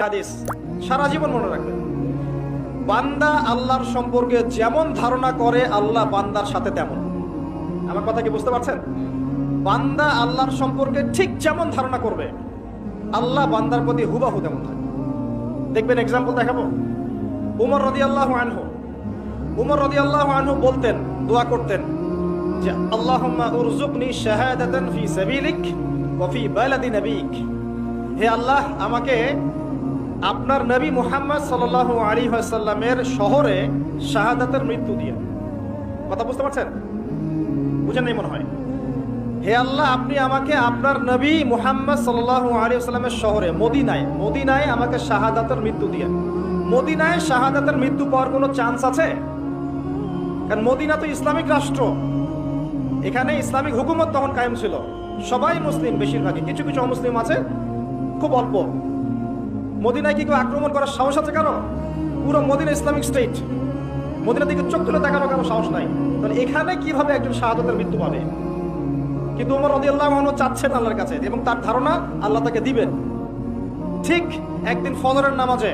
হাদিস সারা জীবন মনে রাখবেন, বান্দা আল্লাহর সম্পর্কে যেমন ধারণা করে আল্লাহ বান্দার সাথে তেমন। আমার কথা কি বুঝতে পারছেন? বান্দা আল্লাহর সম্পর্কে ঠিক যেমন ধারণা করবে আল্লাহ বান্দার প্রতি হুবাহু তেমন থাকে। দেখবেন, এক্সাম্পল দেখাবো। উমর রাদিয়াল্লাহু আনহু বলতেন, দোয়া করতেন যে আল্লাহুম্মা উরযুকনি শাহাদাতান ফি সাবিলিক ওয়া ফি বালাদি নাবিক। হে আল্লাহ, আমাকে আপনার নবী মুহাম্মদ সাল্লাল্লাহু আলাইহি ওয়াসাল্লামের শহরে শাহাদাতের মৃত্যু দিয়ে। কথা বুঝতে পারছেন? বুঝেন নাই মনে হয়। হে আল্লাহ, আপনি আমাকে আপনার নবী মুহাম্মদ সাল্লাল্লাহু আলাইহি ওয়াসাল্লামের শহরে মদিনায় আমাকে শাহাদাতের মৃত্যু দিয়ে। মদিনায় শাহাদাতের মৃত্যু পাওয়ার কোনো চান্স আছে? কারণ মদিনা তো ইসলামিক রাষ্ট্র, এখানে ইসলামিক হুকুমত তখন কায়েম ছিল, সবাই মুসলিম, বেশিরভাগই, কিছু কিছু অমুসলিম আছে খুব অল্প। মদিনায় কি কেউ আক্রমণ করার সাহস আছে কারো? পুরো মদিনা ইসলামিক স্টেট, মদিনা দিকে চোখ তুলে তাকানো কারো সাহস নাই। তাহলে এখানে কিভাবে একজন শাহাদাতের মৃত্যু পাবে? কিন্তু ওমর রাদিয়াল্লাহু আনহু চাচ্ছেন আল্লাহর কাছে এবং তার ধারণা আল্লাহ তাকে দিবেন। ঠিক একদিন ফজরের নামাজে